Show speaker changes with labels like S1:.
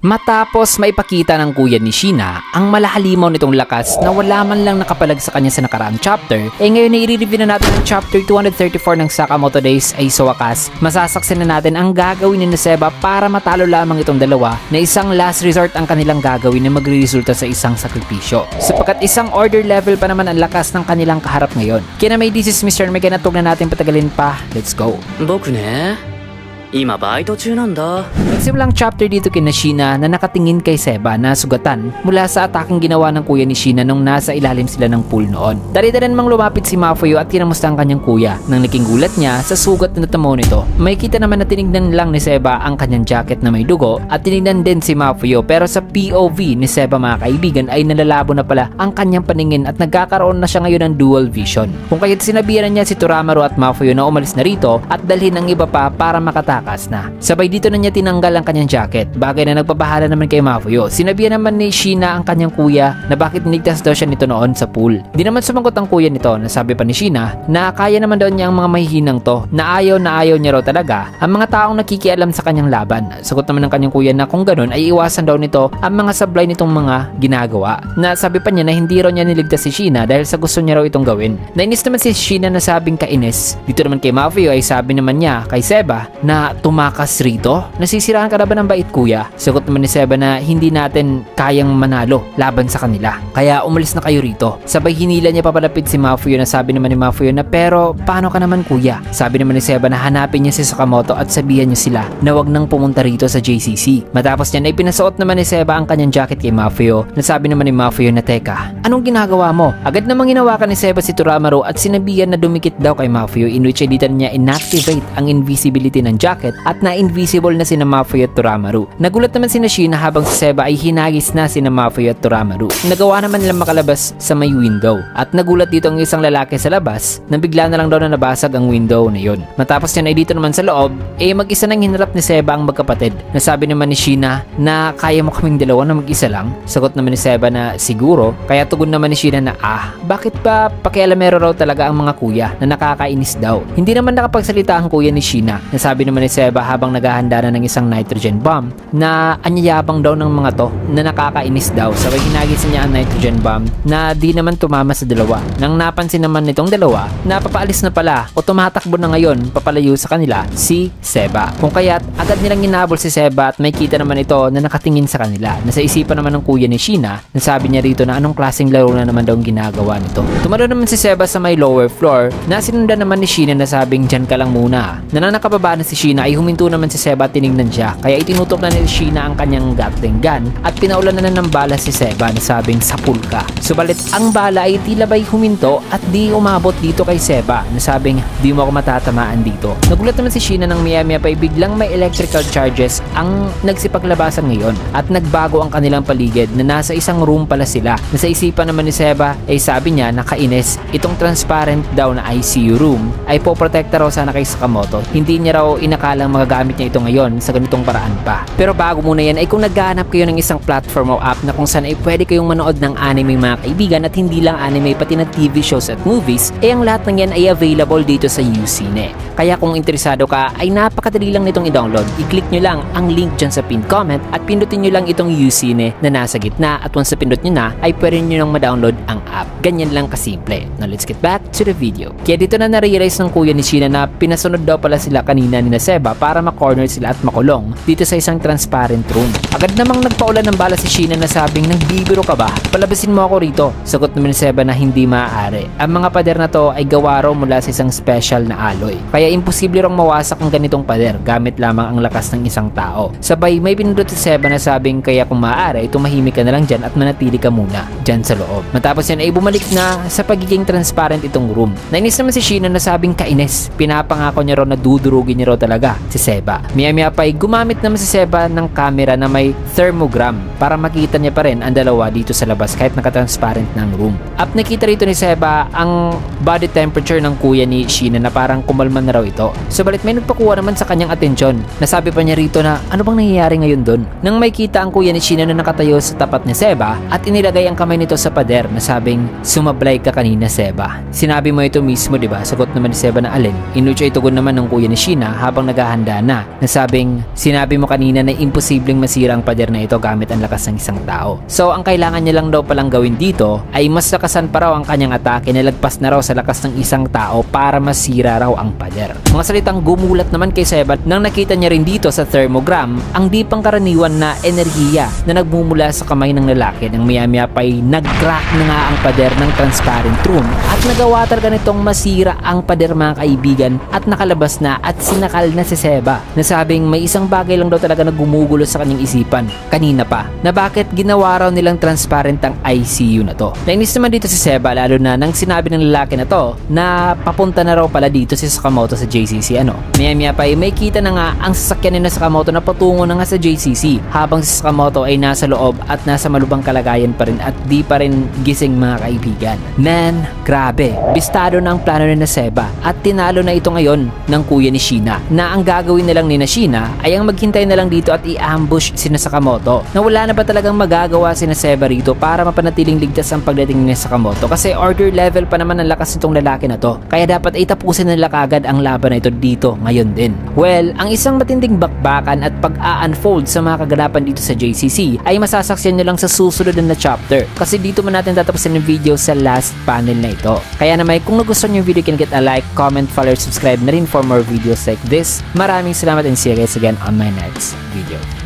S1: Matapos maipakita ng kuya ni Sheena ang malahalimaw nitong lakas na wala man lang nakapalag sa kanya sa nakaraang chapter, ngayon na i-review na natin ang chapter 234 ng Sakamoto Days ay sa wakas, masasaksin na natin ang gagawin ni Seba para matalo lamang itong dalawa na isang last resort ang kanilang gagawin na magre-resulta sa isang sakripisyo. Sapagkat isang order level pa naman ang lakas ng kanilang kaharap ngayon. Kaya na may this is Mr. Mega na huwag na natin patagalin pa, let's go!
S2: Boku ne? 今バイト中なんだ.
S1: Nagsimulang chapter dito kina Sheena na nakatingin kay Seba na sugatan mula sa ataking ginawa ng kuya ni Sheena nung nasa ilalim sila ng pool noon. Dali-dalan mang lumapit si Mafuyo at kinamusta ang kanyang kuya. Nang naking gulat niya sa sugat na natamo nito, may kita naman na tinignan lang ni Seba ang kanyang jacket na may dugo at tinignan din si Mafuyo, pero sa POV ni Seba mga kaibigan ay nalalabo na pala ang kanyang paningin at nagkakaroon na siya ngayon ng dual vision. Kung kaya't sinabihan niya si Toramaru at Mafuyo na umalis na rito at dalhin ang iba pa para makatakas na. Sabay dito na niya tinanggal ang kanyang jacket, bagay na nagpapahala naman kay Mafuyo. Sinabihan naman ni Sheena ang kanyang kuya na bakit niligtas daw siya nito noon sa pool. Di naman sumagot ang kuya nito, na sabi pa ni Sheena na kaya naman daw niya ang mga mahihinang to, na ayaw niya raw talaga ang mga taong nakikialam sa kanyang laban. Sagot naman ng kanyang kuya na kung ganun ay iwasan daw nito ang mga sablay nitong mga ginagawa, na sabi pa niya na hindi raw niya niligtas si Sheena dahil sa gusto niya raw itong gawin. Nainis naman si Sheena na sabing kainis. Dito naman kay Mafuyo ay sabi naman niya kay Seba na tumakas rito? Nasisiraan ka na ba ng bait kuya? Sagot naman ni Seba na hindi natin kayang manalo laban sa kanila, kaya umalis na kayo rito. Sabay hinila niya papalapit si Mafuyo, na sabi naman ni Mafuyo na pero paano ka naman kuya? Sabi naman ni Seba na hanapin niya si Sakamoto at sabihan niyo sila na wag nang pumunta rito sa JCC. Matapos niyan ay pinasuot naman ni Seba ang kanyang jacket kay Mafuyo, na sabi naman ni Mafuyo na teka, anong ginagawa mo? Agad namang hinawakan ni Seba si Toramaru at sinabihan na dumikit daw kay Mafuyo, in which ay dito niya inactivate ang invisibility ng jacket at na-invisible na sina Mafuyo at Toramaru. Nagulat naman sina Sheena habang si Seba ay hinagis na sina Mafuyo at Toramaru. Nagawa naman nilang makalabas sa may window at nagulat dito ang isang lalaki sa labas na bigla na lang daw na nabasag ang window na yun. Matapos yan ay dito naman sa loob mag-isa nang hinarap ni Seba ang magkapatid. Nasabi naman ni Sheena na kaya mo kaming dalawa na mag-isa lang? Sagot naman ni Seba na siguro, kaya tugon naman ni Sheena na bakit ba pakialamero raw talaga ang mga kuya na nakakainis daw? Hindi naman nakapagsalita ang kuya ni Sheena. Nasabi naman ni Seba habang naghahanda na ng isang nitrogen bomb na anyayabang daw ng mga to na nakakainis daw. Sabay hinagis niya ang nitrogen bomb na di naman tumama sa dalawa. Nang napansin naman nitong dalawa na papaalis na pala o tumatakbo na ngayon papalayo sa kanila si Seba. Kung kaya't agad nilang ginabol si Seba at may kita naman ito na nakatingin sa kanila. Nasa isipan naman ng kuya ni Sheena na sabi niya rito na anong klaseng laro na naman daw ang ginagawa nito. Tumalo naman si Seba sa may lower floor na sinundan naman ni Sheena na sabing dyan ka lang muna. Nang nakababa na si Sheena ay huminto naman si Seba at tinignan siya, kaya itinutok na ni Sheena ang kanyang Gatling gun at pinaulan na ng bala si Seba na sabing sapul ka. Subalit ang bala ay tila ba'y huminto at di umabot dito kay Seba na sabing di mo ako matatamaan dito. Nagulat naman si Sheena ng maya-maya pa biglang may electrical charges ang nagsipaglabasan ngayon at nagbago ang kanilang paligid na nasa isang room pala sila. Nasa isipan naman ni Seba ay sabi niya na kainis itong transparent daw na ICU room ay poprotekta raw sana kay Sakamoto. Hindi niya raw inakalang magagamit niya ito ngayon sa ganitong paraan pa. Pero bago muna yan ay kung naghahanap kayo ng isang platform o app na kung saan ay pwede kayong manood ng anime mga kaibigan at hindi lang anime pati na TV shows at movies, ang lahat ng yan ay available dito sa Ucine. Kaya kung interesado ka ay napakadali lang nitong i-download. I-click nyo lang ang link dyan sa pinned comment at pindutin nyo lang itong Ucine na nasa gitna at once na pindot nyo na ay pwede nyo nang ma-download ang app. Ganyan lang kasimple. Now let's get back to the video. Kaya dito na na-realize ng kuya ni Sheena na pinasunod daw pala sila kanina ni Seba para ma-corner sila at makulong dito sa isang transparent room. Agad namang nagpaulan ng bala si Sheena na sabing nagbibiro ka ba? Palabasin mo ako rito. Sagot naman ni Seba na hindi maaari. Ang mga pader na to ay gawa raw mula sa isang special na alloy. Kaya imposible rong mawasak ang ganitong pader gamit lamang ang lakas ng isang tao. Sabay may pinindot si Seba na sabing kaya kung maaari tumahimik ka na lang dyan at manatili ka muna dyan sa loob. Matapos yan ay bumalik na sa pagiging transparent itong room. Nainis naman si Sheena na sabing kainis. Pinapangako niya raw na dudurugin niya raw talaga si Seba. Maya-maya pa ay gumamit naman si Seba ng camera na may thermogram para makita niya pa rin ang dalawa dito sa labas kahit nakatransparent ng room. At nakita rito ni Seba ang body temperature ng kuya ni Sheena na parang kumalma na na raw ito. Subalit may nagpakuha naman sa kanyang atensyon. Nasabi pa niya rito na ano bang nangyayari ngayon doon. Nang may kita ang kuya ni Sheena na nakatayo sa tapat ni Seba at inilagay ang kamay nito sa pader na sabing, sumablay ka kanina Seba. Sinabi mo ito mismo diba? Sagot naman ni Seba na alin. Inuch ay tugon naman ng kuya ni Sheena habang naghahanda na. Nasabing, sinabi mo kanina na imposibleng masira ang pader na ito gamit ang lakas ng isang tao. So ang kailangan niya lang daw palang gawin dito ay mas lakasan pa raw ang kanyang atake na lagpas na raw sa lakas ng isang tao para masira raw ang pader. Mga salitang gumulat naman kay Seba nang nakita niya rin dito sa thermogram ang di pangkaraniwan na enerhiya na nagmumula sa kamay ng lalaki nang maya-maya pa'y nag-crack na nga ang pader ng transparent room at nagawa talaga nitong masira ang pader mga kaibigan at nakalabas na at sinakal na si Seba. Nasabing may isang bagay lang daw talaga na gumugulo sa kanyang isipan kanina pa na bakit ginawa raw nilang transparent ang ICU na to. Nainis naman dito si Seba lalo na nang sinabi ng lalaki na to na papunta na raw pala dito si Sakamoto sa JCC Maya-maya pa ay may kita na nga ang sasakyan ni Sakamoto na patungo na nga sa JCC habang si Sakamoto ay nasa loob at nasa malubhang kalagayan pa rin at di pa rin gising mga kaibigan. Man, grabe. Bistado na ang plano ni Seba at tinalo na ito ngayon ng kuya ni Sheena na ang gagawin na lang ni Sheena ay ang maghintay na lang dito at i-ambush si Sakamoto na wala na ba talagang magagawa si Seba rito para mapanatiling ligtas ang pagdating ni Sakamoto kasi order level pa naman ang lakas nitong lalaki na to kaya dapat ay tapusin nila kagad ang laban na ito dito ngayon din. Well, ang isang matinding bakbakan at pag-a-unfold sa mga kaganapan dito sa JCC ay masasaksiyan nyo lang sa susunod na chapter kasi dito man natin tatapusin yung video sa last panel na ito. Kaya naman kung nagustuhan nyo yung video, can get a like, comment, follow, subscribe na rin for more videos like this. Maraming salamat and see you guys again on my next video.